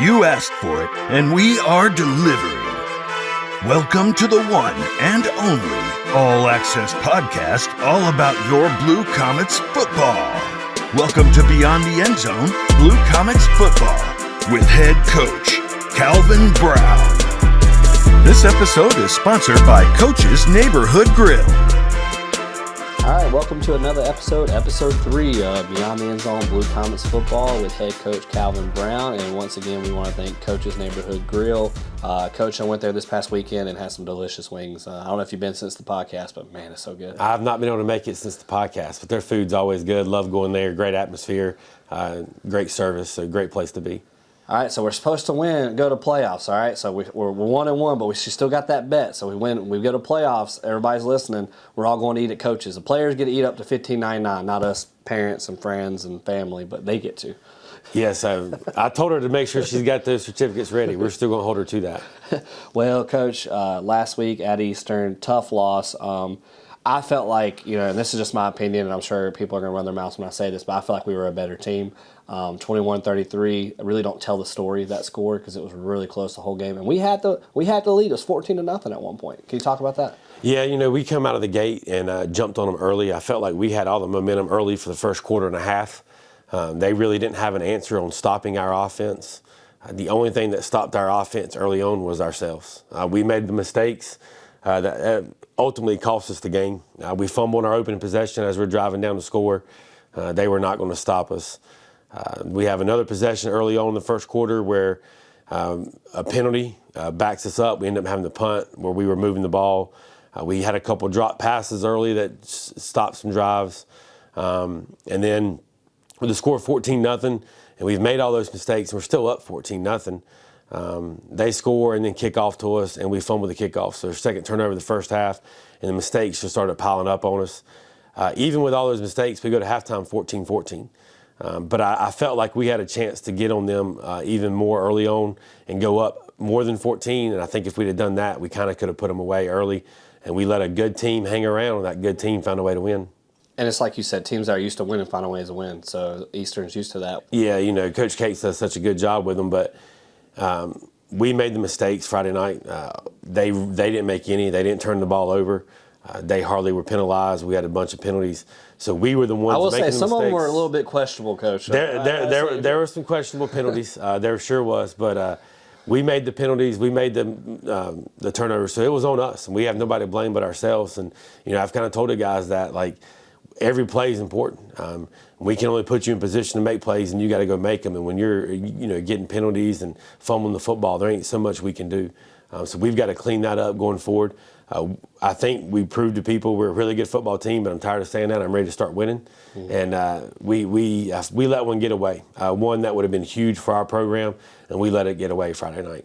You asked for it, and we are delivering. Welcome to the one and only all-access podcast all about your Blue Comets football. Welcome to Beyond the End Zone, Blue Comets football, with head coach Calvin Brown. This episode is sponsored by Coach's Neighborhood Grill. All right, welcome to another episode 3 of Beyond the End Zone Blue Comets football with head coach Calvin Brown. And once again, we want to thank Coach's Neighborhood Grill. Coach, I went there this past weekend and had some delicious wings. I don't know if you've been since the podcast, but man, it's so good. I've not been able to make it since the podcast, but their food's always good. Love going there. Great atmosphere, great service, a great place to be. All right, so we're supposed to go to playoffs, all right? So we're 1-1, but we still got that bet. So we go to playoffs. Everybody's listening. We're all going to eat at Coach's. The players get to eat up to $15.99, not us parents and friends and family, but they get to. Yes, I told her to make sure she's got those certificates ready. We're still going to hold her to that. Well, Coach, last week at Eastern, tough loss. I felt like, and this is just my opinion, and I'm sure people are going to run their mouths when I say this, but I feel like we were a better team. 21-33. I really don't tell the story of that score because it was really close the whole game, and we had the lead. It was 14-0 at one point. Can you talk about that? Yeah, we come out of the gate and jumped on them early. I felt like we had all the momentum early for the first quarter and a half. They really didn't have an answer on stopping our offense. The only thing that stopped our offense early on was ourselves. We made the mistakes that ultimately cost us the game. We fumbled our opening possession as we're driving down to score. They were not going to stop us. We have another possession early on in the first quarter where a penalty backs us up. We end up having to punt where we were moving the ball. We had a couple drop passes early that stopped some drives. And then with the score 14-0, and we've made all those mistakes, and we're still up 14-0. They score and then kick off to us, and we fumble the kickoff. So their second turnover the first half, and the mistakes just started piling up on us. Even with all those mistakes, we go to halftime 14-14. But I felt like we had a chance to get on them even more early on and go up more than 14. And I think if we'd have done that, we kind of could have put them away early. And we let a good team hang around, and that good team found a way to win. And it's like you said, teams that are used to winning find a way to win. So Eastern's used to that. Yeah, Coach Cates does such a good job with them. But we made the mistakes Friday night. They didn't make any. They didn't turn the ball over. They hardly were penalized. We had a bunch of penalties. So we were the ones making the mistakes. I will say some of them were a little bit questionable, Coach. There were some questionable penalties. There sure was. But we made the penalties. We made the turnovers. So it was on us. And we have nobody to blame but ourselves. And, I've kind of told the guys that, like, every play is important. We can only put you in position to make plays, and you got to go make them. And when you're, getting penalties and fumbling the football, there ain't so much we can do. So we've got to clean that up going forward. I think we proved to people we're a really good football team, but I'm tired of saying that. I'm ready to start winning. Mm-hmm. And we let one get away, one that would have been huge for our program, and we let it get away Friday night.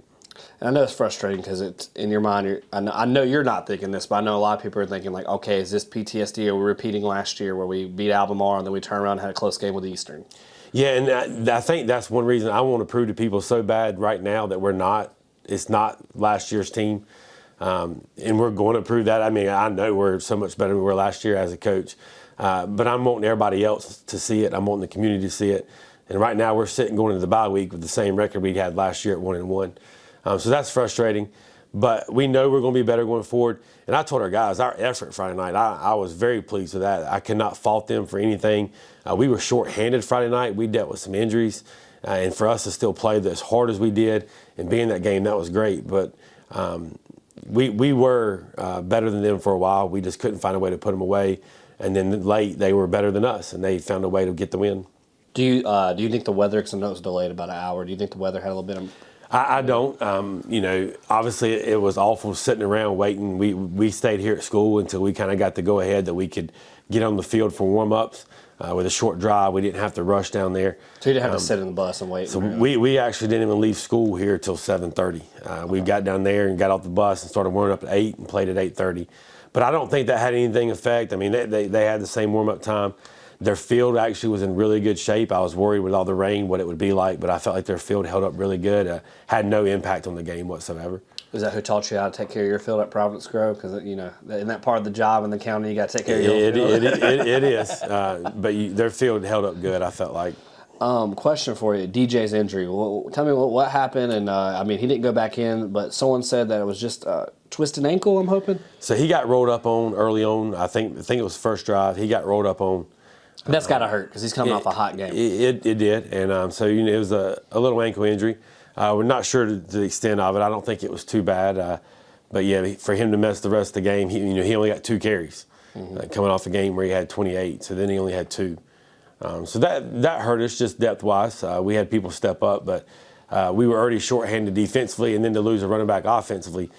And I know it's frustrating because it's in your mind. I know you're not thinking this, but I know a lot of people are thinking like, okay, is this PTSD? Are we repeating last year where we beat Albemarle and then we turned around and had a close game with Eastern? Yeah, and I think that's one reason I want to prove to people so bad right now that we're not. It's not last year's team. And we're going to prove that. I mean, I know we're so much better than we were last year as a coach. But I'm wanting everybody else to see it. I'm wanting the community to see it. And right now we're sitting going into the bye week with the same record we had last year at 1-1. So that's frustrating. But we know we're going to be better going forward. And I told our guys, our effort Friday night, I was very pleased with that. I cannot fault them for anything. We were short-handed Friday night. We dealt with some injuries. And for us to still play as hard as we did and be in that game, that was great. But we were better than them for a while. We just couldn't find a way to put them away. And then late, they were better than us, and they found a way to get the win. Do you think the weather, because I know it was delayed about an hour, do you think the weather had a little bit of... I don't. Obviously it was awful sitting around waiting. We stayed here at school until we kind of got the go-ahead that we could get on the field for warm-ups. With a short drive, we didn't have to rush down there. So you didn't have to sit in the bus and wait? So we actually didn't even leave school here till 7:30. We got down there and got off the bus and started warming up at 8 and played at 8:30. But I don't think that had anything effect. I mean, they had the same warm-up time. Their field actually was in really good shape. I was worried with all the rain what it would be like, but I felt like their field held up really good. Had no impact on the game whatsoever. Is that who taught you how to take care of your field at Providence Grove? Because, in that part of the job in the county, you got to take care of your field. It is. But their field held up good, I felt like. Question for you. DJ's injury. Well, tell me what happened. And, he didn't go back in, but someone said that it was just a twisted ankle, I'm hoping. So he got rolled up on early on. I think it was first drive. He got rolled up on. That's got to hurt because he's coming off a hot game. It did. And it was a little ankle injury. We're not sure to the extent of it. I don't think it was too bad. But, yeah, for him to miss the rest of the game, he only got 2 carries coming off a game where he had 28. So then he only had 2. So that hurt us just depth-wise. We had people step up, but we were already shorthanded defensively, and then to lose a running back offensively,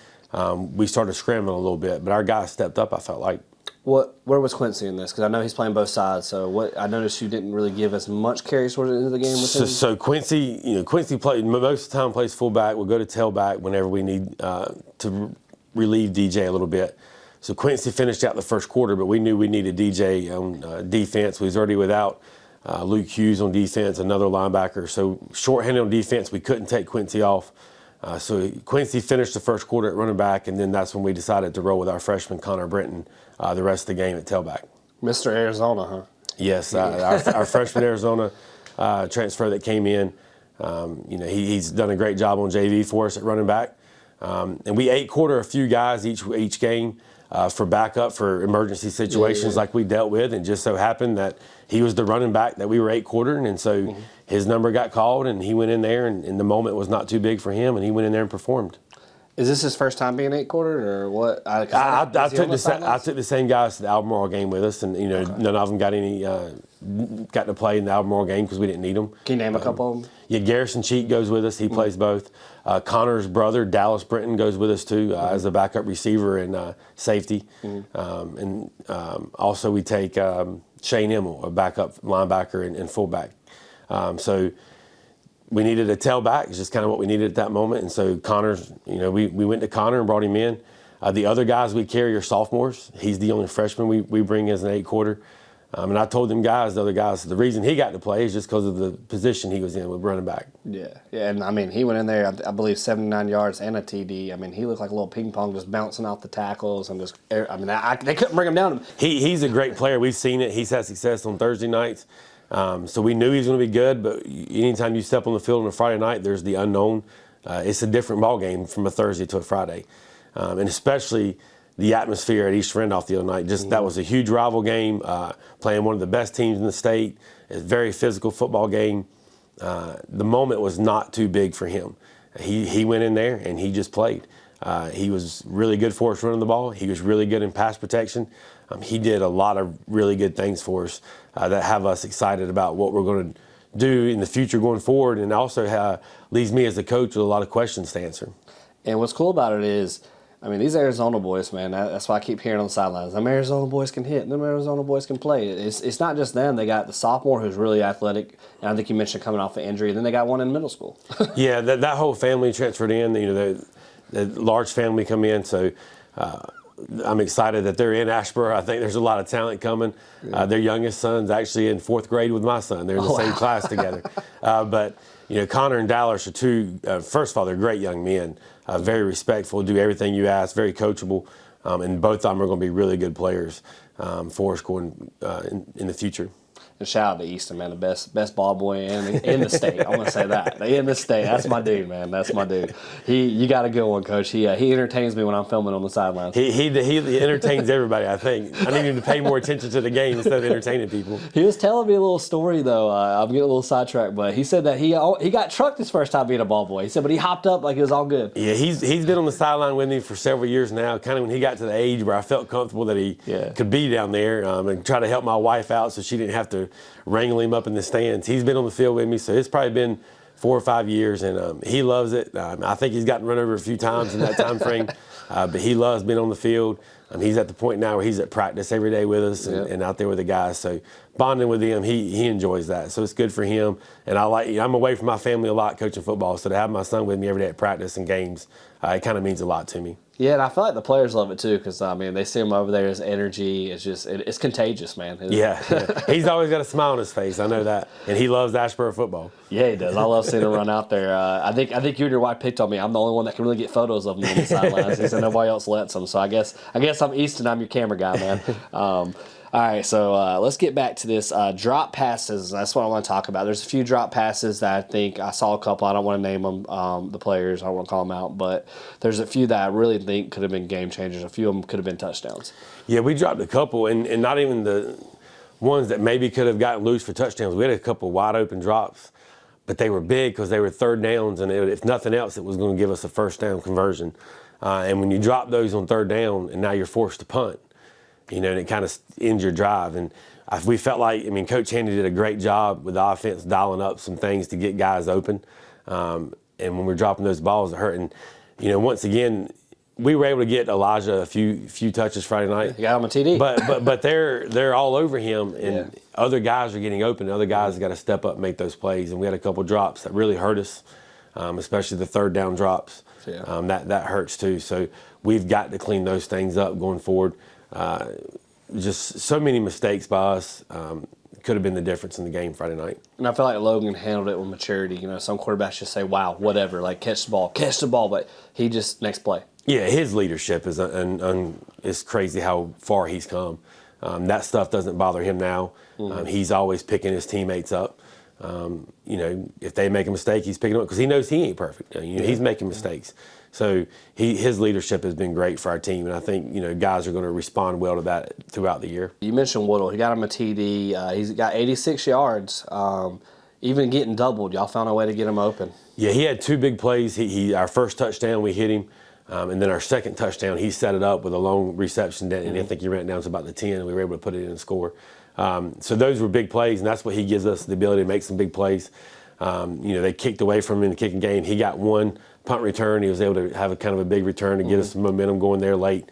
we started scrambling a little bit. But our guys stepped up, I felt like. Where was Quincy in this? Because I know he's playing both sides. So I noticed you didn't really give as much carries towards the end of the game with him. So Quincy played most of the time plays fullback. We'll go to tailback whenever we need to relieve DJ a little bit. So Quincy finished out the first quarter, but we knew we needed DJ on defense. We was already without Luke Hughes on defense, another linebacker. So shorthanded on defense, we couldn't take Quincy off. So Quincy finished the first quarter at running back, and then that's when we decided to roll with our freshman Connor Brinton the rest of the game at tailback. Mr. Arizona, huh? Yes, our freshman Arizona transfer that came in. He's done a great job on JV for us at running back. And we 8-quarter a few guys each game for backup for emergency situations like we dealt with, and just so happened that he was the running back that we were 8-quartering, and so his number got called, and he went in there, and the moment was not too big for him, and he went in there and performed. Is this his first time being 8-quartered, or what? I took the same guys to the Albemarle game with us, and none of them got to play in the Albemarle game because we didn't need them. Can you name a couple of them? Yeah, Garrison Cheek goes with us. He plays both. Connor's brother, Dallas Brinton, goes with us too as a backup receiver and safety. Also we take Shane Emmel, a backup linebacker and fullback. So we needed a tailback. It's just kind of what we needed at that moment. And so Connor's, we went to Connor and brought him in. The other guys we carry are sophomores. He's the only freshman we bring as an 8-quarter. And I told them guys, the other guys, the reason he got to play is just because of the position he was in with running back. Yeah, and he went in there, I believe, 79 yards and a TD. He looked like a little ping pong just bouncing off the tackles and just, they couldn't bring him down. He's a great player. We've seen it. He's had success on Thursday nights. So we knew he was going to be good, but anytime you step on the field on a Friday night, there's the unknown. It's a different ball game from a Thursday to a Friday. And especially the atmosphere at East Randolph the other night. That was a huge rival game, playing one of the best teams in the state. It's a very physical football game. The moment was not too big for him. He went in there and he just played. He was really good for us running the ball. He was really good in pass protection. He did a lot of really good things for us that have us excited about what we're going to do in the future going forward, and also leaves me as a coach with a lot of questions to answer. And what's cool about it is, these Arizona boys, man, that's why I keep hearing on the sidelines, them Arizona boys can hit, them Arizona boys can play. It's not just them. They got the sophomore who's really athletic, and I think you mentioned coming off an injury, and then they got one in middle school. Yeah, that whole family transferred in, the large family come in, so I'm excited that they're in Asheboro. I think there's a lot of talent coming. Their youngest son's actually in 4th grade with my son. They're in the same class together. But Connor and Dallas are two, first of all, they're great young men, very respectful, do everything you ask, very coachable, and both of them are going to be really good players for us going in the future. And shout out to Easton, man, the best ball boy in the state. I'm gonna say that. In the state. That's my dude, man. That's my dude. You got a good one, Coach. He entertains me when I'm filming on the sidelines. He entertains everybody, I think. I need him to pay more attention to the game instead of entertaining people. He was telling me a little story though. I'm getting a little sidetracked, but he said that he got trucked his first time being a ball boy. He said, but he hopped up like it was all good. Yeah, he's been on the sideline with me for several years now. Kind of when he got to the age where I felt comfortable that he could be down there and try to help my wife out so she didn't have to wrangle him up in the stands. He's been on the field with me, so it's probably been 4 or 5 years, and he loves it. I think he's gotten run over a few times in that time frame, but he loves being on the field. He's at the point now where he's at practice every day with us and out there with the guys. So bonding with him, he enjoys that. So it's good for him. And I'm away from my family a lot coaching football, so to have my son with me every day at practice and games, it kind of means a lot to me. Yeah, and I feel like the players love it too because, they see him over there, his energy is just, it's contagious, man. Yeah. He's always got a smile on his face. I know that. And he loves Asheboro football. Yeah, he does. I love seeing him run out there. I think you and your wife picked on me. I'm the only one that can really get photos of him on the sidelines. He said nobody else lets him. So I guess I'm Easton. I'm your camera guy, man. All right, so let's get back to this. Drop passes, that's what I want to talk about. There's a few drop passes that I think I saw a couple. I don't want to name them, the players. I don't want to call them out. But there's a few that I really think could have been game changers. A few of them could have been touchdowns. Yeah, we dropped a couple, and not even the ones that maybe could have gotten loose for touchdowns. We had a couple wide open drops, but they were big because they were third downs, and if nothing else, it was going to give us a first down conversion. And when you drop those on third down, and now you're forced to punt, and it kind of ends your drive. And we felt like, Coach Handy did a great job with the offense dialing up some things to get guys open. And when we're dropping those balls, it hurt. And, once again, we were able to get Elijah a few touches Friday night. You got him a TD. But they're all over him, and other guys are getting open. Other guys got to step up and make those plays. And we had a couple drops that really hurt us, especially the third down drops. Yeah. That hurts too. So we've got to clean those things up going forward. Just so many mistakes by us could have been the difference in the game Friday night. And I feel like Logan handled it with maturity. Some quarterbacks just say, wow, whatever, like catch the ball. But he just, next play. Yeah, his leadership is it's crazy how far he's come. That stuff doesn't bother him now. He's always picking his teammates up. If they make a mistake, he's picking them up because he knows he ain't perfect. He's making mistakes. So his leadership has been great for our team, and I think guys are going to respond well to that throughout the year. You mentioned Woodle. He got him a TD. He's got 86 yards. Even getting doubled, y'all found a way to get him open. Yeah, he had two big plays. Our first touchdown, we hit him, and then our second touchdown, he set it up with a long reception, and I think he ran it down to about the 10, and we were able to put it in and score. So those were big plays, and that's what he gives us, the ability to make some big plays. They kicked away from him in the kicking game. He got one punt return. He was able to have a kind of a big return to get us some momentum going there late.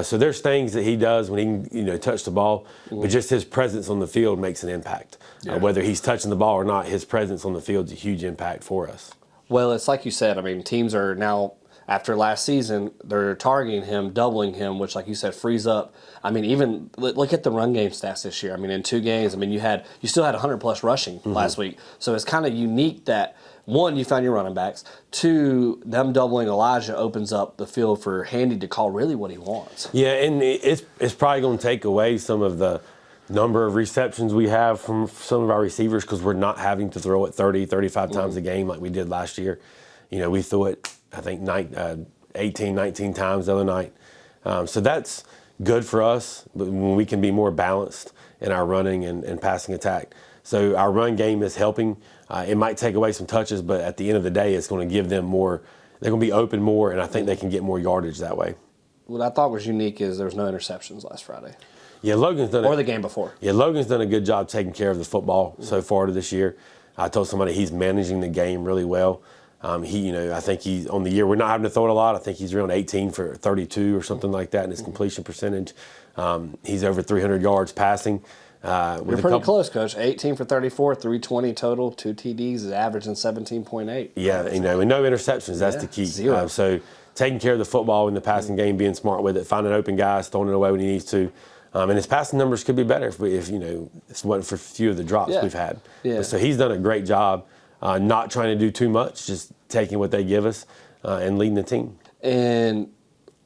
So there's things that he does when he can touch the ball, but just his presence on the field makes an impact. Whether he's touching the ball or not, his presence on the field is a huge impact for us. Well, it's like you said. Teams are now, after last season, they're targeting him, doubling him, which, like you said, frees up. Even look at the run game stats this year. In 2 games, you still had 100+ rushing last week. So it's kind of unique that, one, you found your running backs. 2, them doubling Elijah opens up the field for Handy to call really what he wants. Yeah, and it's probably going to take away some of the number of receptions we have from some of our receivers because we're not having to throw it 30, 35 times a game like we did last year. We threw it, I think, 18, 19 times the other night. So that's good for us, but when we can be more balanced in our running and passing attack. So our run game is helping. It might take away some touches, but at the end of the day, it's going to give them more. They're going to be open more, and I think they can get more yardage that way. What I thought was unique is there was no interceptions last Friday. Yeah, Logan's done or the game before. Yeah, Logan's done a good job taking care of the football so far this year. I told somebody he's managing the game really well. I think he's on the year. We're not having to throw it a lot. I think he's around 18 for 32 or something like that in his completion percentage. He's over 300 yards passing. You're pretty close, Coach. 18 for 34, 320 total, 2 TDs, is averaging 17.8. Yeah, and no interceptions. That's the key. 0. So taking care of the football in the passing game, being smart with it, finding open guys, throwing it away when he needs to. And his passing numbers could be better if it wasn't for a few of the drops we've had. Yeah. So he's done a great job, not trying to do too much, just taking what they give us and leading the team. And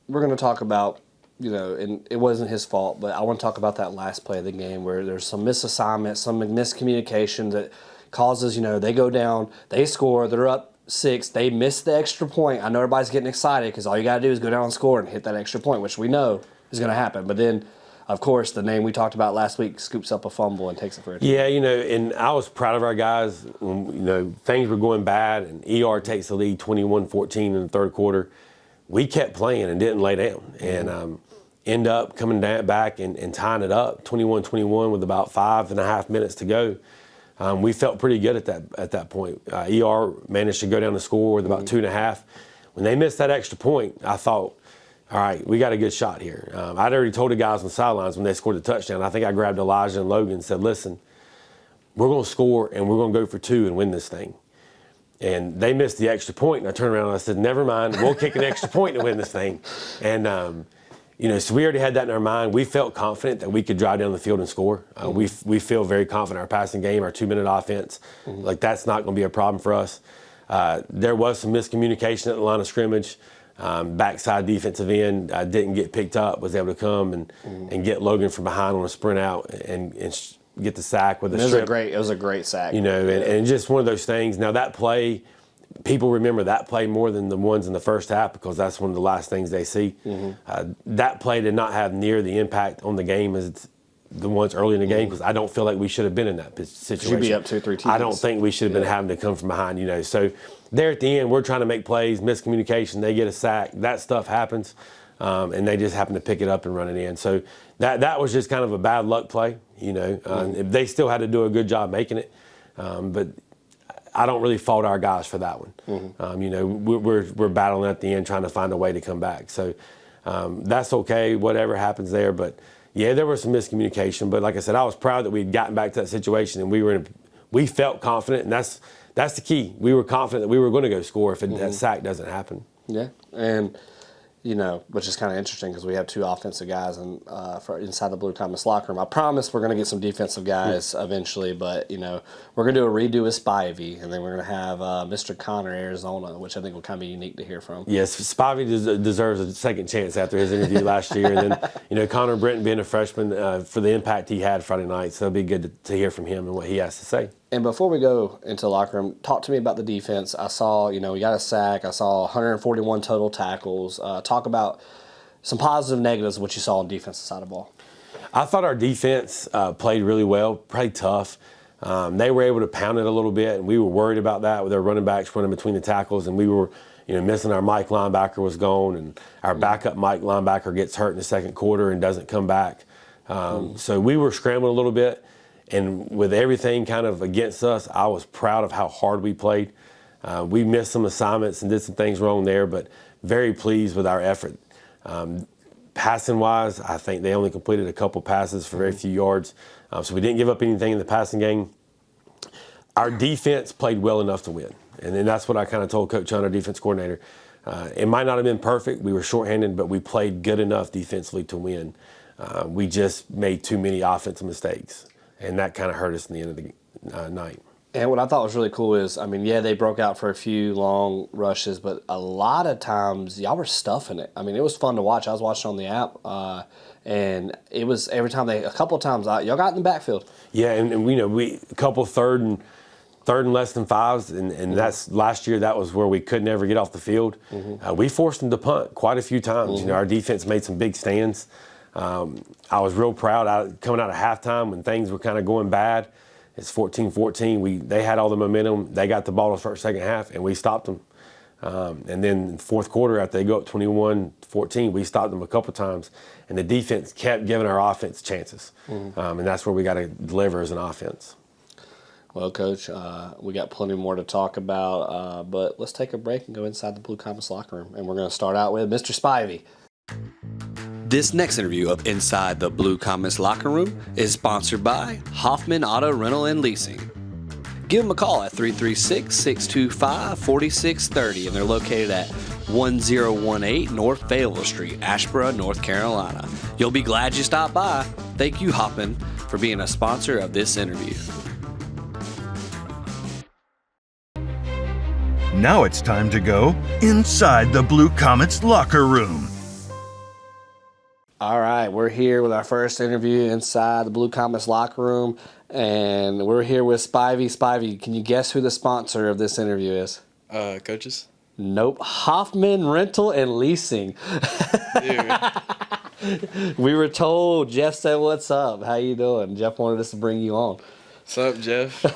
we're going to talk about, and it wasn't his fault, but I want to talk about that last play of the game where there's some misassignments, some miscommunication that causes, they go down, they score, they're up 6, they miss the extra point. I know everybody's getting excited because all you got to do is go down and score and hit that extra point, which we know is going to happen. But then, of course, the name we talked about last week scoops up a fumble and takes it for a team. Yeah, and I was proud of our guys when, things were going bad and ER takes the lead 21-14 in the third quarter. We kept playing and didn't lay down and end up coming back and tying it up 21-21 with about 5.5 minutes to go. We felt pretty good at that point. ER managed to go down the score with about 2.5. When they missed that extra point, I thought, all right, we got a good shot here. I'd already told the guys on the sidelines when they scored the touchdown. I think I grabbed Elijah and Logan and said, listen, we're going to score and we're going to go for 2 and win this thing. And they missed the extra point, and I turned around and I said, never mind, we'll kick an extra point to win this thing. And, so we already had that in our mind. We felt confident that we could drive down the field and score. We feel very confident in our passing game, our 2-minute offense. Like, that's not going to be a problem for us. There was some miscommunication at the line of scrimmage. backside defensive end didn't get picked up, was able to come and get Logan from behind on a sprint out and get the sack with the strip. It was a great sack. And just one of those things. Now that play, people remember that play more than the ones in the first half because that's one of the last things they see. That play did not have near the impact on the game as the ones early in the game because I don't feel like we should have been in that situation. Should be up 2-3 teams. I don't think we should have been having to come from behind, So there at the end, we're trying to make plays, miscommunication, they get a sack, that stuff happens, and they just happen to pick it up and run it in. So that was just kind of a bad luck play, They still had to do a good job making it, but I don't really fault our guys for that one. We're battling at the end, trying to find a way to come back. So that's okay, whatever happens there. But yeah, there was some miscommunication. But like I said, I was proud that we had gotten back to that situation, and we felt confident, and that's the key. We were confident that we were going to go score if that sack doesn't happen. Yeah, and which is kind of interesting because we have two offensive guys for inside the Blue Comets locker room. I promise we're going to get some defensive guys eventually, but, we're going to do a redo with Spivey, and then we're going to have Mr. Connor Arizona, which I think will kind of be unique to hear from. Yes, Spivey deserves a second chance after his interview last year. And then, Connor Brinton being a freshman for the impact he had Friday night, so it'll be good to hear from him and what he has to say. And before we go into the locker room, talk to me about the defense. I saw, we got a sack. I saw 141 total tackles. Talk about some positive negatives of what you saw on the defensive side of the ball. I thought our defense played really well, played tough. They were able to pound it a little bit, and we were worried about that with their running backs running between the tackles, and we were missing our Mike linebacker was gone, and our backup Mike linebacker gets hurt in the second quarter and doesn't come back. So we were scrambling a little bit. And with everything kind of against us, I was proud of how hard we played. We missed some assignments and did some things wrong there, but very pleased with our effort. Passing-wise, I think they only completed a couple passes for very few yards. So we didn't give up anything in the passing game. Our defense played well enough to win. And then that's what I kind of told Coach Hunt, our defense coordinator. It might not have been perfect. We were shorthanded, but we played good enough defensively to win. We just made too many offensive mistakes. And that kind of hurt us in the end of the night. And what I thought was really cool is, they broke out for a few long rushes, but a lot of times y'all were stuffing it. It was fun to watch. I was watching on the app, and it was every time a couple of times y'all got in the backfield. Yeah, and we a couple third and less than fives, and that's last year. That was where we could never get off the field. We forced them to punt quite a few times. Our defense made some big stands. I was real proud coming out of halftime when things were kind of going bad. It's 14-14. They had all the momentum. They got the ball in the first, second half, and we stopped them. And then fourth quarter, after they go up 21-14, we stopped them a couple times. And the defense kept giving our offense chances. And that's where we got to deliver as an offense. Well, Coach, we got plenty more to talk about, but let's take a break and go inside the Blue Comets locker room. And we're going to start out with Mr. Spivey. This next interview of Inside the Blue Comets Locker Room is sponsored by Hoffman Auto Rental and Leasing. Give them a call at 336-625-4630, and they're located at 1018 North Fayetteville Street, Asheboro, North Carolina. You'll be glad you stopped by. Thank you, Hoffman, for being a sponsor of this interview. Now it's time to go inside the Blue Comets locker room. All right, we're here with our first interview inside the Blue Comets locker room, and we're here with Spivey. Spivey, can you guess who the sponsor of this interview is? Coaches? Nope. Hoffman Rental and Leasing. We were told. Jeff said, "What's up? How you doing?" Jeff wanted us to bring you on. What's up, Jeff?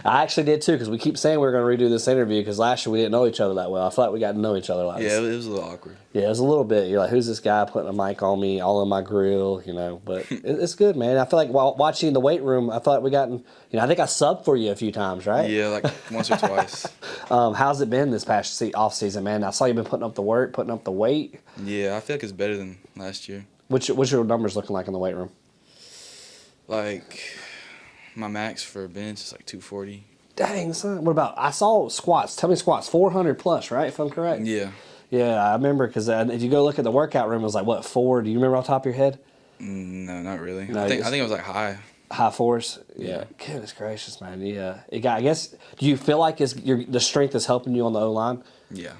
I actually did too, because we keep saying we're going to redo this interview because last year we didn't know each other that well. I feel like we got to know each other like this. Yeah, it was a little awkward. Yeah, it was a little bit. You're like, who's this guy putting a mic on me, all in my grill, But it's good, man. I feel like while watching the weight room, I feel like we gotten, I think I subbed for you a few times, right? Yeah, like once or twice. How's it been this past off season, man? I saw you've been putting up the work, putting up the weight. Yeah, I feel like it's better than last year. What's your numbers looking like in the weight room? Like, my max for bench is like 240. Dang, son. What about, I saw squats. Tell me squats, 400 plus, right, if I'm correct? Yeah. Yeah, I remember, because if you go look at the workout room, it was like, what, 4? Do you remember off the top of your head? No, not really. No, I think it was like high. High fours? Yeah. Goodness gracious, man. Yeah. I guess, do you feel like the strength is helping you on the O-line? Yeah.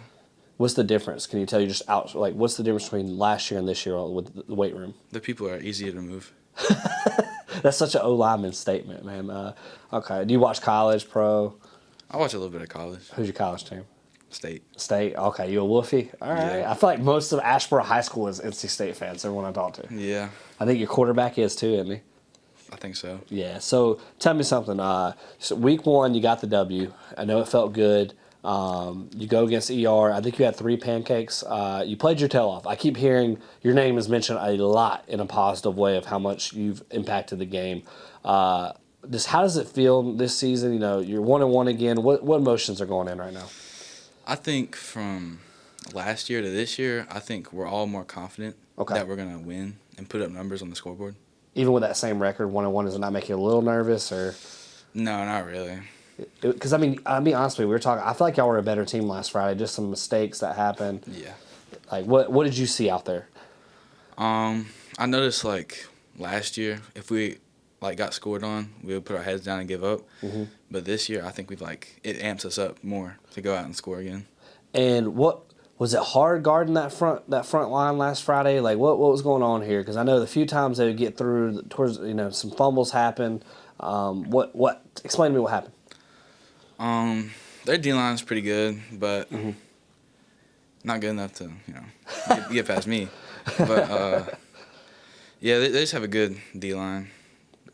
What's the difference? Can you tell you just out like what's the difference between last year and this year with the weight room? The people are easier to move. That's such an O-lineman statement, man. Okay. Do you watch college, pro? I watch a little bit of college. Who's your college team? State. State. Okay, you a Wolfie? All right. Yeah. I feel like most of Asheboro High School is NC State fans. Everyone I talk to. Yeah, I think your quarterback is too, isn't he? I think so. Yeah. So tell me something. So week 1, you got the W. I know it felt good. You go against ER. I think you had 3 pancakes. You played your tail off. I keep hearing your name is mentioned a lot in a positive way of how much you've impacted the game. Just how does it feel this season? You know, you're 1-1 again. What emotions are going in right now? I think from last year to this year, I think we're all more confident that we're gonna win and put up numbers on the scoreboard. Even with that same record, 1-1, does it not make you a little nervous or? No, not really. Because I mean, I'll be honest with you. We were talking. I feel like y'all were a better team last Friday. Just some mistakes that happened. Yeah. Like what did you see out there? I noticed like last year, if we like got scored on, we would put our heads down and give up. Mm-hmm. But this year, I think it amps us up more to go out and score again. And what was it hard guarding that front line last Friday? Like what was going on here? Because I know the few times they would get through towards some fumbles happen. What? Explain to me what happened. Their D-line's pretty good, but not good enough to get past me. But yeah, they just have a good D-line.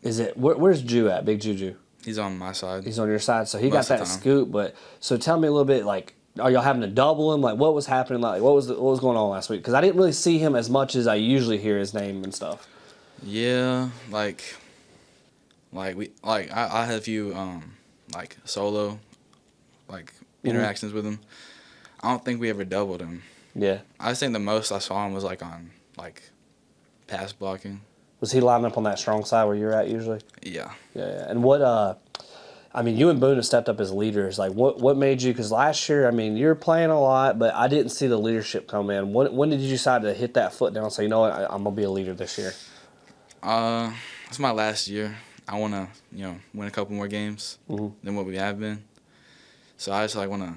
Is it where's Jew at? Big Juju. He's on my side. He's on your side, so he got that scoop. But so tell me a little bit, like, are y'all having to double him? Like, what was happening? Like, what was going on last week? Because I didn't really see him as much as I usually hear his name and stuff. Yeah, I had a few solo interactions with him. I don't think we ever doubled him. Yeah. I think the most I saw him was on pass blocking. Was he lining up on that strong side where you're at usually? Yeah. Yeah. And what? I mean, you and Boone have stepped up as leaders. Like, what made you? Because last year, I mean, you were playing a lot, but I didn't see the leadership come in. When did you decide to hit that foot down and say, you know what, I'm gonna be a leader this year? It's my last year. I want to, win a couple more games than what we have been. So I just want to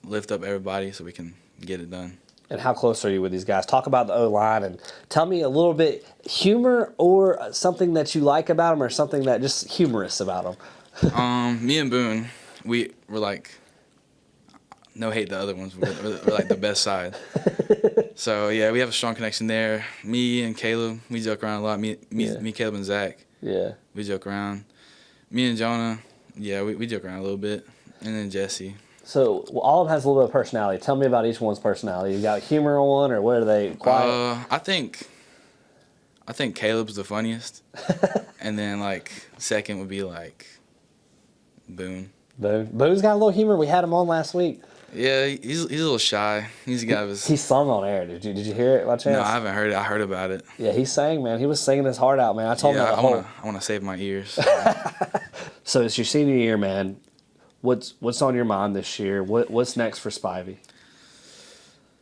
lift up everybody so we can get it done. And how close are you with these guys? Talk about the O-line and tell me a little bit humor or something that you like about them or something that just humorous about them. Me and Boone, we're no hate the other ones. We're the best side. So yeah, we have a strong connection there. Me and Caleb, we joke around a lot. Me, Caleb and Zach. Yeah. We joke around. Me and Jonah, yeah, we joke around a little bit. And then Jesse. So all of them has a little bit of personality. Tell me about each one's personality. You got humor on one, or what are they? Quiet? I think Caleb's the funniest, and then second would be Boone. Boone's got a little humor. We had him on last week. Yeah, he's a little shy. He's got his. He sung on air. Did you hear it by chance? No, I haven't heard it. I heard about it. Yeah, he sang, man. He was singing his heart out, man. I told him that. I want to save my ears. So it's your senior year, man. What's on your mind this year? What's next for Spivey?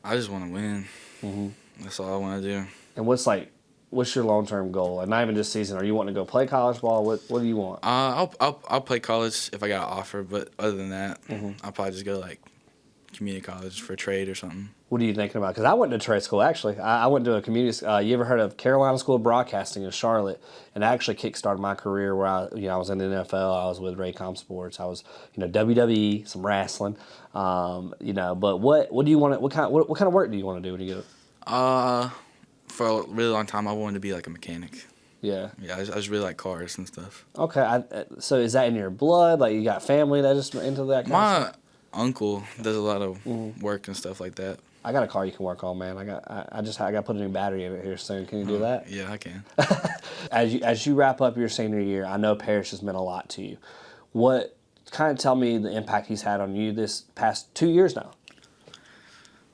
I just want to win. Mm-hmm. That's all I want to do. And what's your long-term goal? And not even just season. Are you wanting to go play college ball? What do you want? I'll play college if I got an offer, but other than that, I'll probably just go community college for trade or something. What are you thinking about? Because I went to trade school, actually. I went to a community. You ever heard of Carolina School of Broadcasting in Charlotte? And that actually kickstarted my career where I was in the NFL. I was with Raycom Sports. I was, WWE, some wrestling. But what do you want to? What kind of work do you want to do when you go? For a really long time, I wanted to be a mechanic. Yeah. Yeah, I just really like cars and stuff. Okay. So is that in your blood? Like you got family that just into that kind of stuff? My uncle does a lot of work and stuff like that. I got a car you can work on, man. I got to put a new battery in it here soon. Can you do that? Yeah, I can. As you wrap up your senior year, I know Parrish has meant a lot to you. What kind of tell me the impact he's had on you this past 2 years now?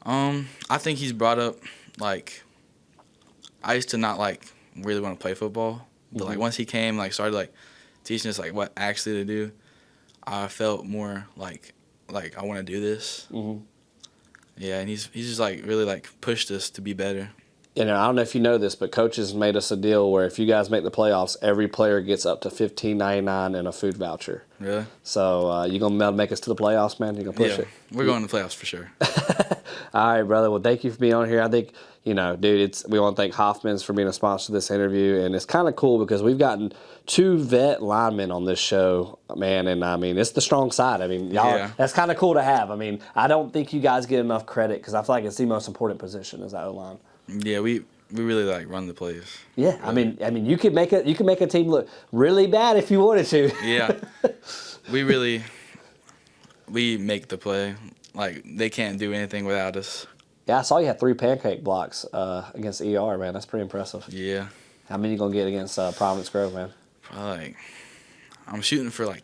I think he's brought up I used to not really want to play football, but once he came started teaching us what actually to do, I felt more like I want to do this. Mm-hmm. Yeah, and he's just really pushed us to be better. I don't know if you know this, but coaches made us a deal where if you guys make the playoffs, every player gets up to $15.99 and a food voucher. Really? So you gonna make us to the playoffs, man? You gonna push it? We're going to the playoffs for sure. All right, brother. Well, thank you for being on here. I think, dude, we want to thank Hoffman's for being a sponsor of this interview. And it's kind of cool because we've gotten 2 vet linemen on this show, man. And, it's the strong side. Y'all, that's kind of cool to have. I don't think you guys get enough credit because I feel like it's the most important position is that O-line. Yeah, we really run the plays. Yeah, you could make a team look really bad if you wanted to. Yeah, we make the play. Like they can't do anything without us. Yeah, I saw you had 3 pancake blocks against ER, man. That's pretty impressive. Yeah. How many you gonna get against Providence Grove, man? Probably I'm shooting for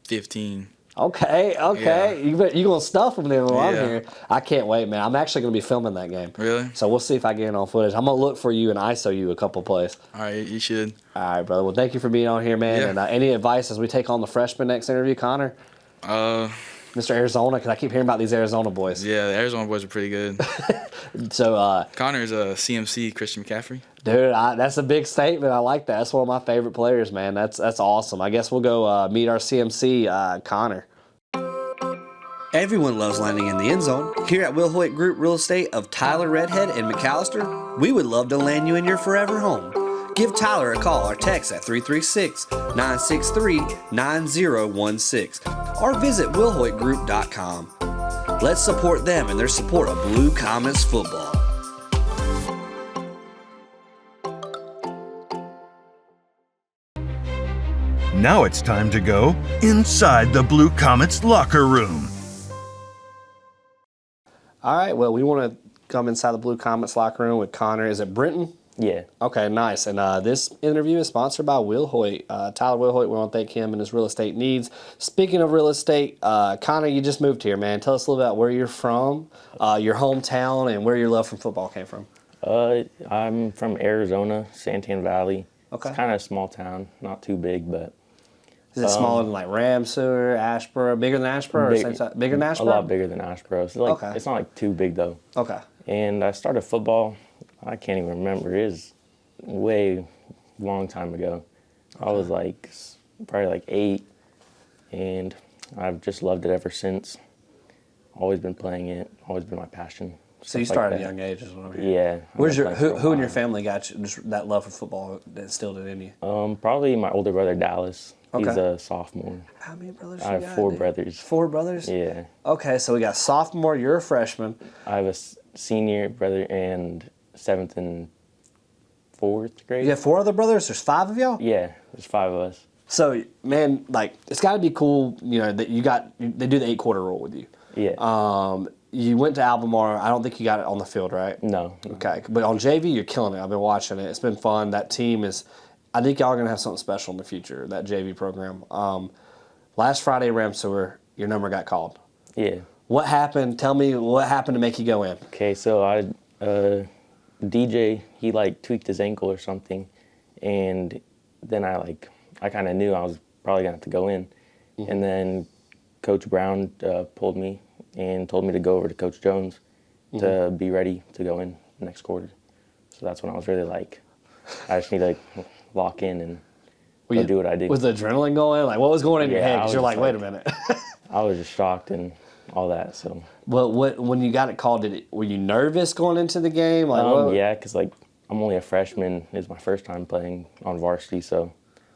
15. Okay. Yeah. You gonna stuff them then while I'm here. I can't wait, man. I'm actually gonna be filming that game. Really? So we'll see if I get it on footage. I'm gonna look for you and ISO you a couple plays. All right, you should. All right, brother. Well, thank you for being on here, man. Yeah. And any advice as we take on the freshman next interview, Connor? Mr. Arizona, because I keep hearing about these Arizona boys. Yeah, the Arizona boys are pretty good. So Connor's a CMC, Christian McCaffrey. Dude, that's a big statement. I like that. That's one of my favorite players, man. That's awesome. I guess we'll go meet our CMC, Connor. Everyone loves landing in the end zone. Here at Will Hoyt Group Real Estate of Tyler, Redhead, and McAllister, we would love to land you in your forever home. Give Tyler a call or text at 336-963-9016 or visit willhoytgroup.com. Let's support them and their support of Blue Comets football. Now it's time to go inside the Blue Comets locker room. All right, well, we want to come inside the Blue Comets locker room with Connor. Is it Brinton? Yeah. Okay, nice. And this interview is sponsored by Will Hoyt. Tyler Will Hoyt, we want to thank him and his real estate needs. Speaking of real estate, Connor, you just moved here, man. Tell us a little about where you're from, your hometown, and where your love for football came from. I'm from Arizona, Santan Valley. Okay. It's kind of a small town, not too big, but Is it smaller than like Ramseur, Ashboro, bigger than Ashboro, or same size? Bigger than Ashboro? a lot bigger than Ashboro. So Okay. It's not like too big though. Okay. And I started football, I can't even remember. It was way long time ago. I was probably 8, and I've just loved it ever since. Always been playing it, always been my passion. So you stuff started like at a that. young age is what I'm hearing. Yeah. Where's I've your been playing for a who in your while. family got you just that love for football that instilled it in you? Probably my older brother Dallas. He's Okay. a sophomore. How many brothers? I you have got, 4 dude? brothers. 4 brothers? Yeah. Okay, so we got sophomore, you're a freshman. I have a senior brother and 7th and 4th grade. You have 4 other brothers? There's 5 of y'all? Yeah, there's 5 of us. So, man, it's got to be cool, that they do the 8-quarter rule with you. Yeah. You went to Albemarle. I don't think you got it on the field, right? No. Okay, but on JV, you're killing it. I've been watching it. It's been fun. That team is, I think y'all are going to have something special in the future, that JV program. Last Friday, Ramseur, your number got called. Yeah. What happened? Tell me what happened to make you go in. Okay, so DJ, he tweaked his ankle or something, and then I kind of knew I was probably going to have to go in. Mm-hmm. And then Coach Brown pulled me and told me to go over to Coach Jones to be ready to go in next quarter. So that's when I was really I just need to lock in and go do what I do. Was the adrenaline going? What was going in your head? Because you're wait a minute. I was just shocked and all that. So. Well, when you got it called, were you nervous going into the game? Yeah, because I'm only a freshman. It's my first time playing on varsity, so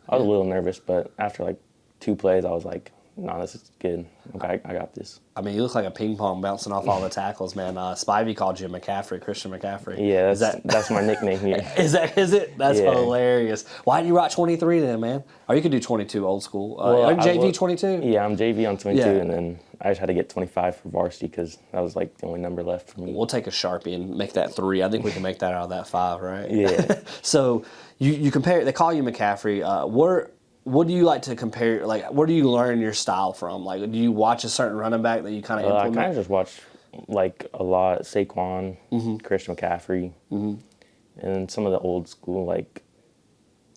I was a little nervous. But after 2 plays, I was like, "No, this is good. Okay, I got this." You look like a ping pong bouncing off all the tackles, man. Spivey called you McCaffrey, Christian McCaffrey. Yeah, that's my nickname here. Is it? That's Yeah. hilarious. Why didn't you rock 23 then, man? Or you could do 22 old school. Are you JV 22? Yeah, I'm JV on 22, Yeah. and then I just had to get 25 for varsity because that was the only number left for me. We'll take a Sharpie and make that 3. I think we can make that out of that 5, right? Yeah. So you compare. They call you McCaffrey. What do you like to compare? Where do you learn your style from? Do you watch a certain running back that you kind of I implement? kind of just watch a lot Saquon, Christian McCaffrey, and some of the old school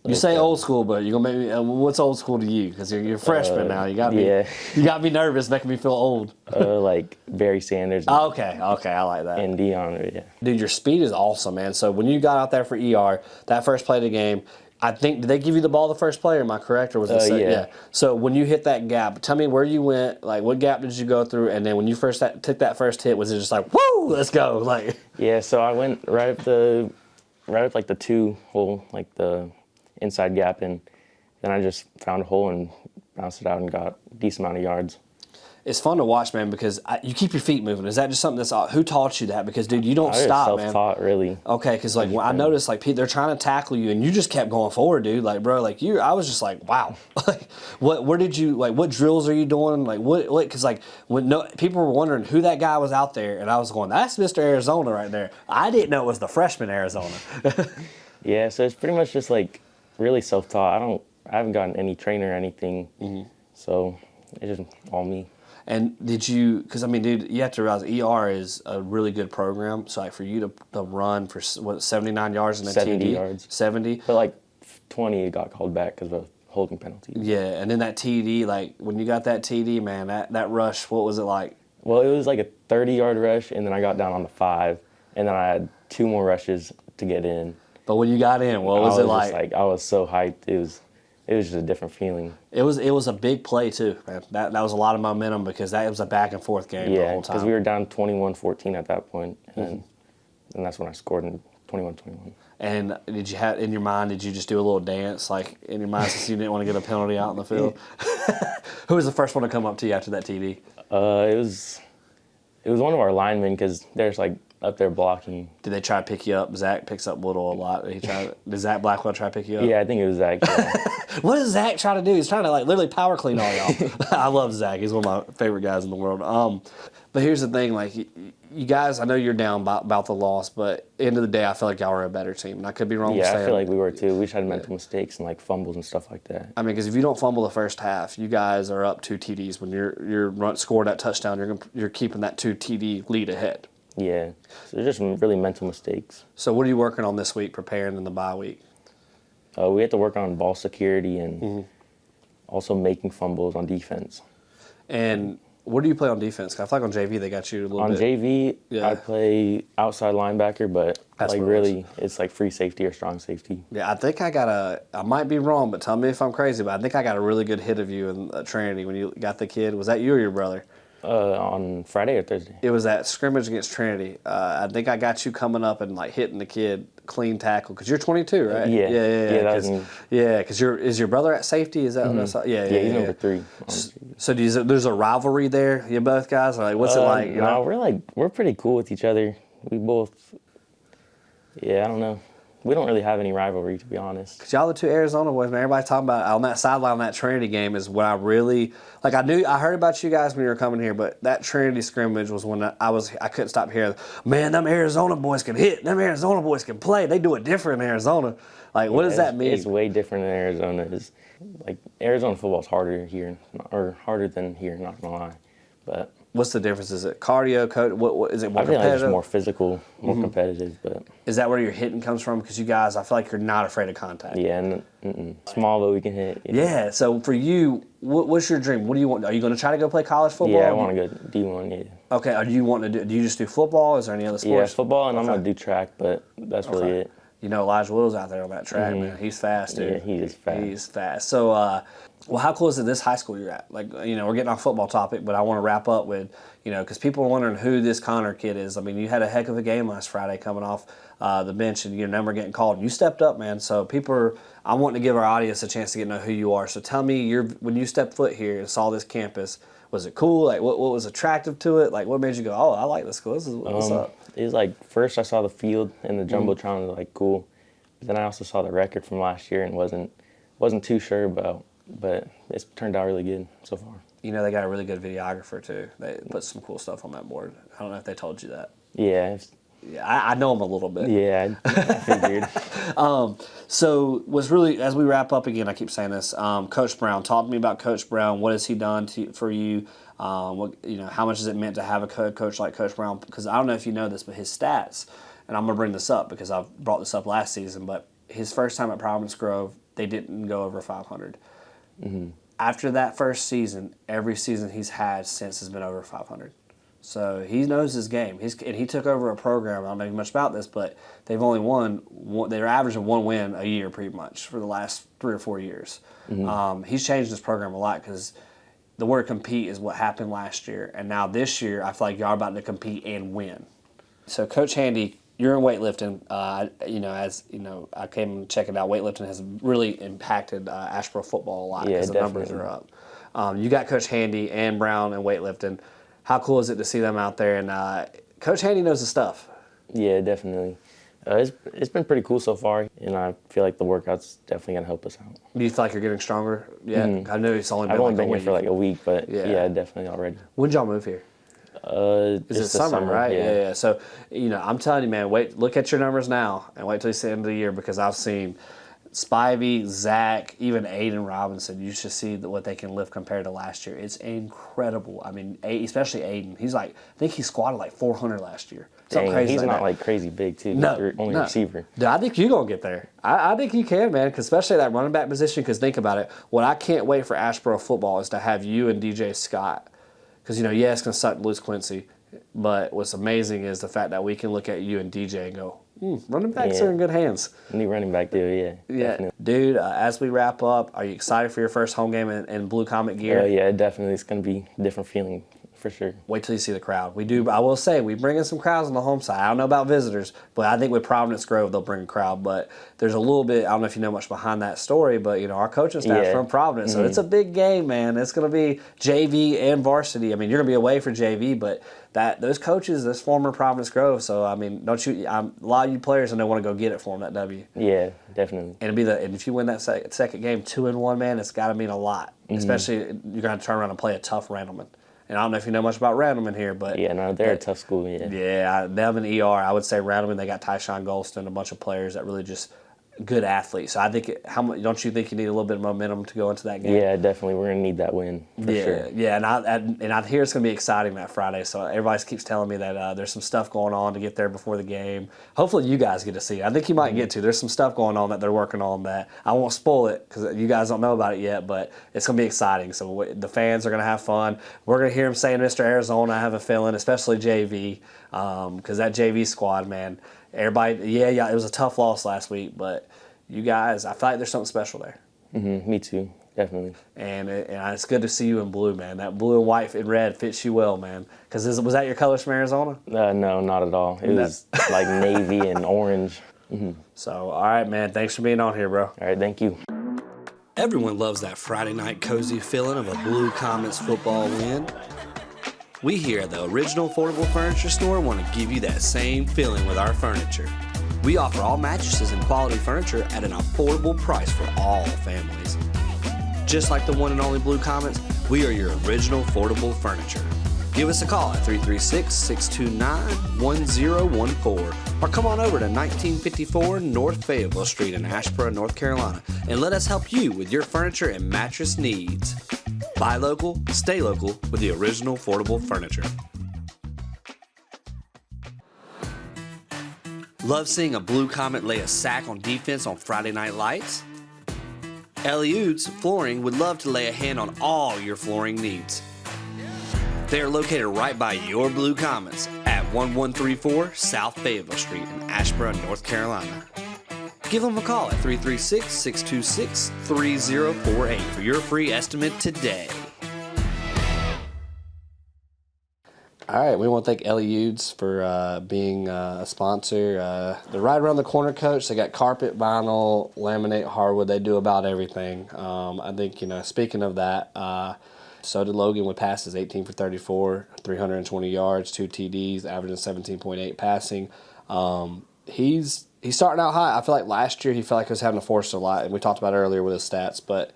You say old school, but you're gonna make me. What's old school to you? Because you're a freshman now. You got me. Yeah. You got me nervous, making me feel old. Barry Sanders. Okay, I like that. And Deion, yeah. Dude, your speed is awesome, man. So when you got out there for ER, that first play of the game, I think, did they give you the ball the first play, or am I correct? Or was it yeah. So when you hit that gap, tell me where you went, like what gap did you go through? And then when you first took that first hit, was it just like, woo, let's go? Like, Yeah, so I went right up like the 2-hole, like the inside gap, and then I just found a hole and bounced it out and got a decent amount of yards. it's fun to watch, man, because you keep your feet moving. Is that just something who taught you that? Because, dude, you don't I stop, man. self-taught, really. Okay, because like when I noticed, like they're trying to tackle you, and you just kept going forward, dude. Like, bro, like I was just like, wow. Like, where did you like? What drills are you doing? Like, what? Because like when people were wondering who that guy was out there, and I was going, that's Mr. Arizona right there. I didn't know it was the freshman Arizona. Yeah, so it's pretty much just like really self-taught. I haven't gotten any trainer or anything, so it's just all me. And did you, because I mean, dude, you have to realize ER is a really good program. So, like, for you to run for, 79 yards in a 70 TD? yards. 70? But like 20 got called back because of a holding penalty. Yeah, and then that TD, like, when you got that TD, man, that rush, what was it like? Well, it was like a 30-yard rush, and then I got down on the 5, and then I had 2 more rushes to get in. But when you got in, what was it like? I was so hyped. It was just a different feeling. It was a big play, too, man. That was a lot of momentum because that was a back-and-forth game the whole time. because we were down 21-14 at that point, and that's when I scored in 21-21. And did you have, in your mind, did you just do a little dance, like, in your mind, since you didn't want to get a penalty out in the field? Who was the first one to come up to you after that TD? It was one of our linemen because there's like up there blocking. Did they try to pick you up? Zach picks up Little a lot. Did Zach Blackwell try to pick you up? Yeah, I think it was Zach. Yeah. What does Zach try to do? He's trying to like literally power clean all y'all. I love Zach. He's one of my favorite guys in the world. But here's the thing, like you guys, I know you're down about the loss, but end of the day, I feel like y'all are a better team. And I could be wrong. Yeah, I feel like we were too. We just had mental mistakes and like fumbles and stuff like that. I mean, because if you don't fumble the first half, you guys are up 2 TDs. When you're scored that touchdown, you're keeping that 2 TD lead ahead. Yeah, so just really mental mistakes. So what are you working on this week, preparing in the bye week? We had to work on ball security and also making fumbles on defense. And what do you play on defense? 'Cause I feel like on JV they got you a little on bit. JV, Yeah. I play outside linebacker, but That's like what it really, it's like free safety or strong safety. Yeah, I think I might be wrong, but tell me if I'm crazy, but I think I got a really good hit of you in Trinity when you got the kid. Was that you or your brother? On Friday or Thursday? It was that scrimmage against Trinity. I think I got you coming up and like hitting the kid clean tackle because you're 22, right? Yeah. Yeah, because is your brother at safety? Is that what I saw? Yeah, he's number 3. So there's a rivalry there, you both guys? Or like, what's it like? You know? we're pretty cool with each other. We both, I don't know. We don't really have any rivalry, to be honest. Because y'all the 2 Arizona boys, man. Everybody's talking about on that sideline on that Trinity game is when I really, like I heard about you guys when you were coming here, but that Trinity scrimmage was when I couldn't stop hearing, man, them Arizona boys can hit. Them Arizona boys can play. They do it different in Arizona. Like, what does that mean? It's way different in Arizona. It's like Arizona football's harder here, or harder than here, not gonna lie. But what's the difference? Is it cardio, code? What is it more I feel like competitive? it's more physical, more competitive. But is that where your hitting comes from? Because you guys, I feel like you're not afraid of contact. yeah, small but we can hit. Yeah. So for you, what's your dream? What do you want? Are you going to try to go play college football? Yeah, I want to go D1. Yeah. Okay. Or do you want to do you just do football? Is there any other sports? Yeah, football, and I'm gonna do track, but that's really it. You know, Elijah Little's out there on that track, man. He's fast, dude. Yeah, he is fast. He's fast. So, well, how close to this high school you're at? Like, you know, we're getting off football topic, but I want to wrap up with, you know, because people are wondering who this Connor kid is. I mean, you had a heck of a game last Friday coming off the bench, and your number getting called. And you stepped up, man. So I want to give our audience a chance to get to know who you are. So tell me, when you stepped foot here and saw this campus, was it cool? Like, what was attractive to it? Like, what made you go, oh, I like this school. This is what's up. It was like, first I saw the field and the Jumbotron was like cool. But then I also saw the record from last year and wasn't too sure about, but it's turned out really good so far. You know, they got a really good videographer, too. They put some cool stuff on that board. I don't know if they told you that. Yeah. Yeah, I know him a little bit. Yeah, I figured. So what's really, as we wrap up again, I keep saying this, Coach Brown, talk to me about Coach Brown. What has he done for you? How much has it meant to have a coach like Coach Brown? Because I don't know if you know this, but his stats, and I'm going to bring this up because I brought this up last season, but his first time at Providence Grove, they didn't go over 500. After that first season, every season he's had since has been over 500. So he knows his game. And he took over a program. I don't know much about this, but they've only won. They're averaging 1 win a year, pretty much, for the last 3 or 4 years. He's changed this program a lot because the word compete is what happened last year, and now this year I feel like y'all are about to compete and win. So, Coach Handy, you're in weightlifting. As you know, I came and checked it out. Weightlifting has really impacted Asheboro football a lot because the numbers are up. You got Coach Handy and Brown in weightlifting. How cool is it to see them out there? And Coach Handy knows the stuff. Yeah, definitely. It's been pretty cool so far, and I feel like the workout's definitely gonna help us out. Do you feel like you're getting stronger? Yeah, I know it's only been I've only like been here for like a week, but yeah, definitely already. When did y'all move here? It's the summer, right? Yeah. So, I'm telling you, man, look at your numbers now and wait till you see the end of the year, because I've seen Spivey, Zach, even Aiden Robinson. You should see what they can lift compared to last year. It's incredible. I mean, especially Aiden. He's I think he squatted like 400 last year. Something crazy. He's like not that. like crazy big too. No, He's your only receiver. Dude, I think you're gonna get there. I think you can, man. Cause especially that running back position. Because think about it. What I can't wait for Asheboro football is to have you and DJ Scott. Because it's gonna suck to lose Quincy, but what's amazing is the fact that we can look at you and DJ and go, running backs are in good hands. New running back too, yeah. Definitely. Dude. As we wrap up, are you excited for your first home game in Blue Comet gear? Yeah, definitely. It's gonna be a different feeling. For sure. Wait till you see the crowd. I will say, we bring in some crowds on the home side. I don't know about visitors, but I think with Providence Grove, they'll bring a crowd. But there's a little bit, I don't know if you know much behind that story, but, our coaching staff's from Providence. So it's a big game, man. It's going to be JV and varsity. I mean, you're going to be away for JV, but those coaches, this former Providence Grove. So, I mean, a lot of you players, I know, want to go get it for them, that W. Yeah, definitely. And if you win that second game 2-1, man, it's got to mean a lot. Especially, you're going to have to turn around and play a tough Randleman. And I don't know if you know much about Randleman here, but... Yeah, no, they're a tough school, yeah. Yeah, them and ER, I would say Randleman, they got Tyshawn Golston, a bunch of players that really just good athletes. So I think, don't you think you need a little bit of momentum to go into that game? Yeah, definitely. We're going to need that win, for sure. Yeah, and I hear it's going to be exciting that Friday. So everybody keeps telling me that there's some stuff going on to get there before the game. Hopefully you guys get to see it. I think you might get to. There's some stuff going on that they're working on that I won't spoil it because you guys don't know about it yet, but it's going to be exciting. So the fans are going to have fun. We're going to hear them saying Mr. Arizona, I have a feeling, especially JV, because that JV squad, man, everybody, it was a tough loss last week, but you guys, I feel like there's something special there. Me too, definitely. And it's good to see you in blue, man. That blue and white and red fits you well, man. Because was that your colors from Arizona? No, not at all. It was like navy and orange. So, all right, man. Thanks for being on here, bro. All right, thank you. Everyone loves that Friday night cozy feeling of a Blue Comets football win. We here at the Original Affordable Furniture Store want to give you that same feeling with our furniture. We offer all mattresses and quality furniture at an affordable price for all families. Just like the one and only Blue Comets, we are your original affordable furniture. Give us a call at 336-629-1014 or come on over to 1954 North Fayetteville Street in Asheboro, North Carolina, and let us help you with your furniture and mattress needs. Buy local, stay local with the Original Affordable Furniture. Love seeing a Blue Comet lay a sack on defense on Friday Night Lights? Eliud's Flooring would love to lay a hand on all your flooring needs. They are located right by your Blue Comets at 1134 South Fayetteville Street in Asheboro, North Carolina. Give them a call at 336-626-3048 for your free estimate today. All right, we want to thank Eliud's for being a sponsor. They're right around the corner, Coach. They got carpet, vinyl, laminate, hardwood. They do about everything. I think, speaking of that, so did Logan with passes, 18 for 34, 320 yards, 2 TDs, averaging 17.8 passing. He's starting out high. I feel like last year he felt like he was having to force a lot, and we talked about it earlier with his stats, but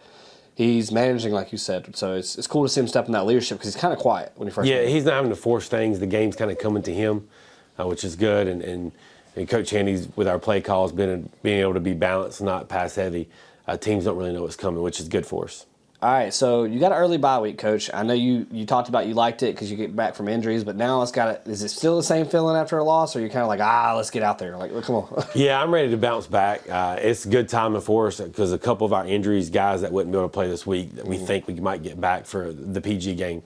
he's managing, like you said. So it's cool to see him step in that leadership because he's kind of quiet when he first Yeah, he's not having to force things. The game's kind of coming to him, which is good. And Coach Handy's, with our play calls, being able to be balanced, not pass heavy. Teams don't really know what's coming, which is good for us. All right, so you got an early bye week, Coach. I know you talked about you liked it because you get back from injuries, but now is it still the same feeling after a loss, or you're kind of like, let's get out there? Like, come on. Yeah, I'm ready to bounce back. It's good timing for us because a couple of our injuries, guys that wouldn't be able to play this week, that we think we might get back for the PG game.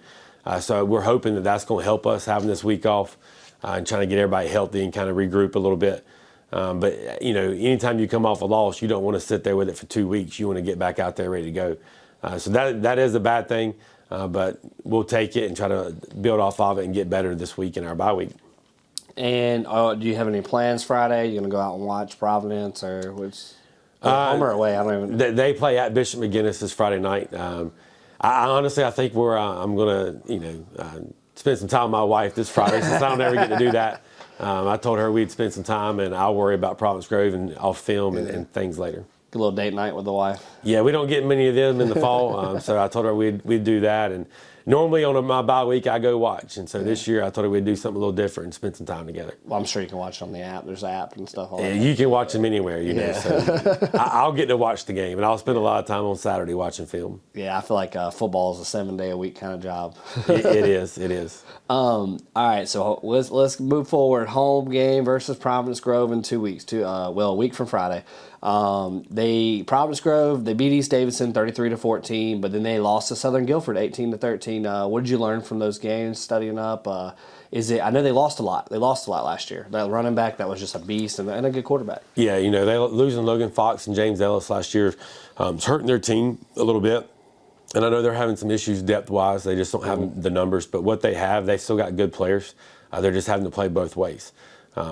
So we're hoping that that's going to help us having this week off and trying to get everybody healthy and kind of regroup a little bit. But, anytime you come off a loss, you don't want to sit there with it for 2 weeks. You want to get back out there ready to go. So that is a bad thing, but we'll take it and try to build off of it and get better this week in our bye week. And do you have any plans Friday? You going to go out and watch Providence or which? Home or away? I don't even. They play at Bishop McGinnis this Friday night. I honestly think I'm going to, spend some time with my wife this Friday since I don't ever get to do that. I told her we'd spend some time, and I'll worry about Providence Grove and I'll film and things later. A little date night with the wife. Yeah, we don't get many of them in the fall, so I told her we'd do that. And normally on my bye week, I go watch. And so this year, I told her we'd do something a little different and spend some time together. Well, I'm sure you can watch it on the app. There's an app and stuff. Yeah, you can watch them anywhere, So I'll get to watch the game, and I'll spend a lot of time on Saturday watching film. Yeah, I feel like football is a 7-day-a-week kind of job. It is. All right, so let's move forward. Home game versus Providence Grove in 2 weeks. A week from Friday. Providence Grove, they beat East Davidson 33-14, but then they lost to Southern Guilford 18-13. What did you learn from those games? Studying up, I know they lost a lot. They lost a lot last year. That running back that was just a beast and a good quarterback. Yeah, they losing Logan Fox and James Ellis last year is hurting their team a little bit. And I know they're having some issues depth-wise. They just don't have the numbers. But what they have, they still got good players. They're just having to play both ways.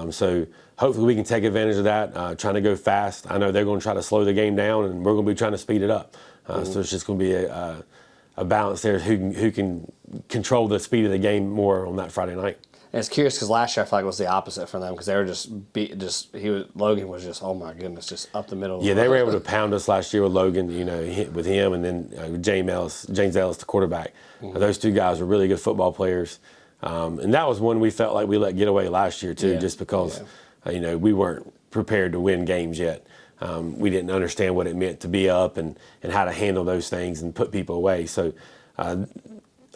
So hopefully we can take advantage of that, trying to go fast. I know they're going to try to slow the game down, and we're going to be trying to speed it up. So it's just going to be a balance there who can control the speed of the game more on that Friday night. And it's curious because last year I feel like it was the opposite for them because they were Logan was just, oh my goodness, just up the middle. Yeah, they were able to pound us last year with Logan, with him, and then James Ellis, the quarterback. Those two guys were really good football players. And that was one we felt like we let get away last year too, just because we weren't prepared to win games yet. We didn't understand what it meant to be up and how to handle those things and put people away. So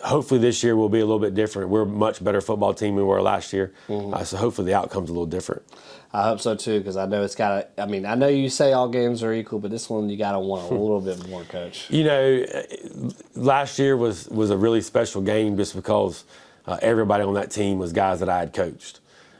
hopefully this year will be a little bit different. We're a much better football team than we were last year. So hopefully the outcome's a little different. I hope so too, because I know it's got to. I mean, I know you say all games are equal, but this one you got to want a little bit more, Coach. Last year was a really special game just because everybody on that team was guys that I had coached.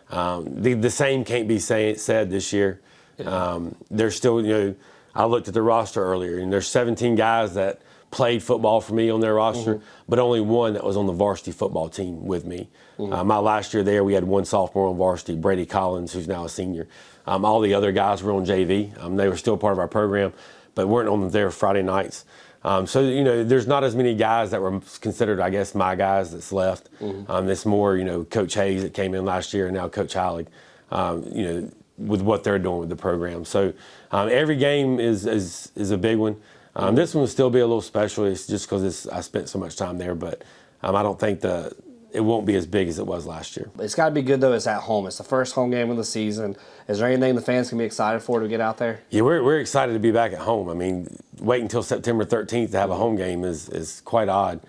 The same can't be said this year. There's still, I looked at the roster earlier, and there's 17 guys that played football for me on their roster, but only one that was on the varsity football team with me. My last year there, we had one sophomore on varsity, Brady Collins, who's now a senior. All the other guys were on JV. They were still part of our program, but weren't on there Friday nights. So, there's not as many guys that were considered, I guess, my guys that's left. It's more, Coach Hayes that came in last year and now Coach Heilig, with what they're doing with the program. So every game is a big one. This one will still be a little special. It's just because I spent so much time there, but I don't think it won't be as big as it was last year. It's got to be good, though. It's at home. It's the first home game of the season. Is there anything the fans can be excited for to get out there? Yeah, we're excited to be back at home. I mean, waiting until September 13th to have a home game is quite odd.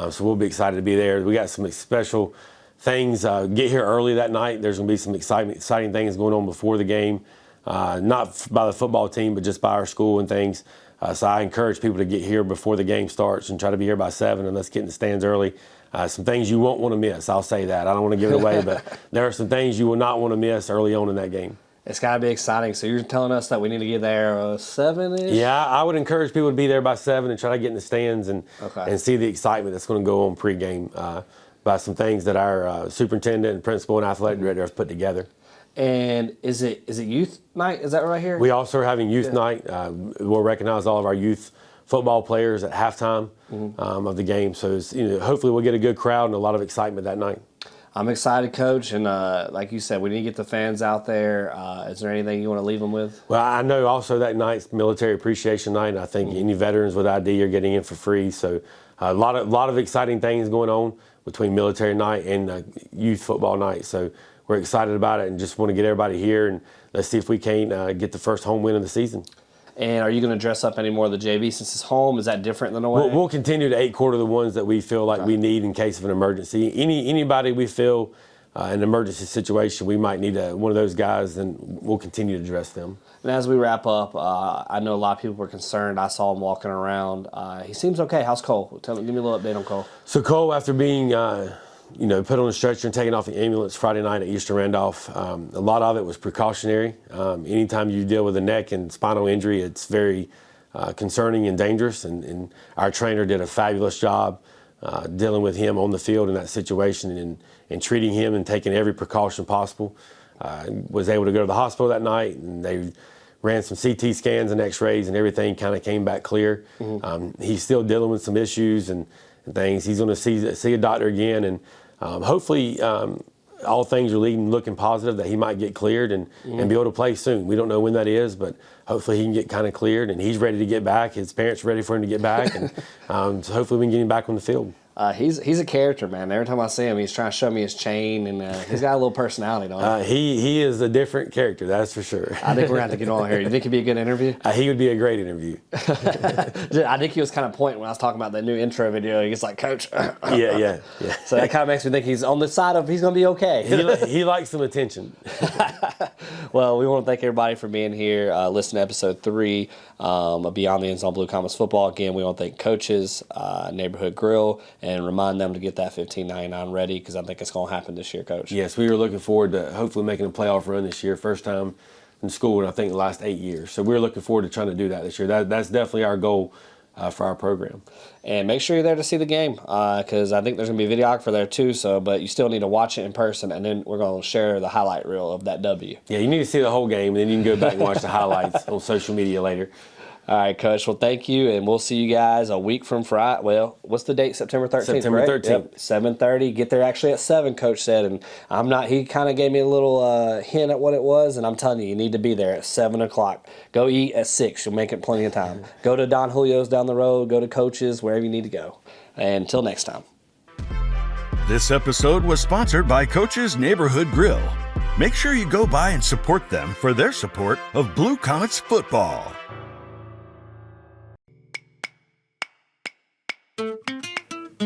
So we'll be excited to be there. We got some special things. Get here early that night. There's going to be some exciting things going on before the game, not by the football team, but just by our school and things. So I encourage people to get here before the game starts and try to be here by 7, and let's get in the stands early. Some things you won't want to miss. I'll say that. I don't want to give it away, but there are some things you will not want to miss early on in that game. It's got to be exciting. So you're telling us that we need to get there 7-ish? Yeah, I would encourage people to be there by 7 and try to get in the stands and see the excitement that's going to go on pregame by some things that our superintendent and principal and athletic director have put together. And is it youth night? Is that right here? We also are having youth night. We'll recognize all of our youth football players at halftime of the game. So hopefully we'll get a good crowd and a lot of excitement that night. I'm excited, Coach, and like you said, we need to get the fans out there. Is there anything you want to leave them with? Well, I know also that night's Military Appreciation Night, and I think any veterans with ID are getting in for free. So a lot of exciting things going on between Military Night and Youth Football Night. So we're excited about it and just want to get everybody here, and let's see if we can't get the first home win of the season. And are you going to dress up any more of the JV since it's home? Is that different than away? We'll continue to 8-quarter the ones that we feel like we need in case of an emergency. Anybody we feel an emergency situation, we might need one of those guys, then we'll continue to address them. And as we wrap up, I know a lot of people were concerned. I saw him walking around. He seems okay. How's Cole? Give me a little update on Cole. So Cole, after being put on a stretcher and taken off the ambulance Friday night at Eastern Randolph, a lot of it was precautionary. Anytime you deal with a neck and spinal injury, it's very concerning and dangerous, and our trainer did a fabulous job dealing with him on the field in that situation and treating him and taking every precaution possible. Was able to go to the hospital that night, and they ran some CT scans and x-rays, and everything kind of came back clear. He's still dealing with some issues and things. He's going to see a doctor again, and hopefully all things are looking positive that he might get cleared and be able to play soon. We don't know when that is, but hopefully he can get kind of cleared, and he's ready to get back. His parents are ready for him to get back, and so hopefully we can get him back on the field. He's a character, man. Every time I see him, he's trying to show me his chain, and he's got a little personality, don't he? He is a different character, that's for sure. I think we're going to have to get on here. You think he'd be a good interview? He would be a great interview. I think he was kind of pointing when I was talking about that new intro video. He's like, Coach. Yeah. So that kind of makes me think he's on the side of he's going to be okay. He likes some attention. Well, we want to thank everybody for being here. Listen to episode 3 of Beyond the End Zone Blue Comets Football. Again, we want to thank coaches, Neighborhood Grill, and remind them to get that $15.99 ready, because I think it's going to happen this year, Coach. Yes, we were looking forward to hopefully making a playoff run this year. First time in school in, I think, the last 8 years. So we're looking forward to trying to do that this year. That's definitely our goal for our program. And make sure you're there to see the game, because I think there's going to be a videographer there too. But you still need to watch it in person, and then we're going to share the highlight reel of that W. Yeah, you need to see the whole game, and then you can go back and watch the highlights on social media later. All right, Coach. Well, thank you, and we'll see you guys a week from Friday. Well, what's the date? September 13th, September 13th. Yep, 7:30. Get there actually at 7, Coach said, and I'm not. He kind of gave me a little hint at what it was, and I'm telling you need to be there at 7 o'clock. Go eat at 6. You'll make it plenty of time. Go to Don Julio's down the road. Go to Coach's, wherever you need to go. And until next time. This episode was sponsored by Coach's Neighborhood Grill. Make sure you go by and support them for their support of Blue Comets football.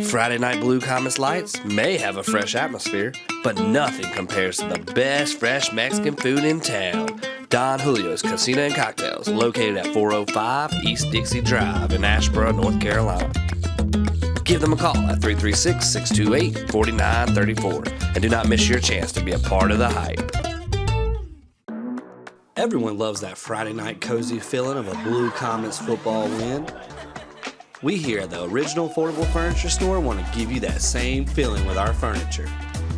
Friday night Blue Comets lights may have a fresh atmosphere, but nothing compares to the best fresh Mexican food in town. Don Julio's Casino and Cocktails, located at 405 East Dixie Drive in Asheboro, North Carolina. Give them a call at 336-628-4934 and do not miss your chance to be a part of the hype. Everyone loves that Friday night cozy feeling of a Blue Comets football win. We here at the Original Affordable Furniture Store want to give you that same feeling with our furniture.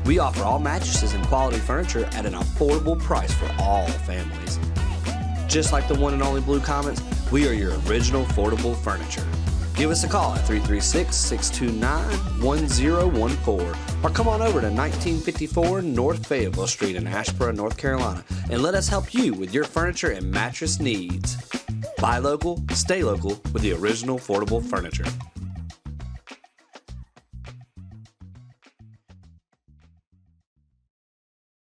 We offer all mattresses and quality furniture at an affordable price for all families. Just like the one and only Blue Comets, we are your original affordable furniture. Give us a call at 336-629-1014 or come on over to 1954 North Fayetteville Street in Asheboro, North Carolina, and let us help you with your furniture and mattress needs. Buy local, stay local with the Original Affordable Furniture.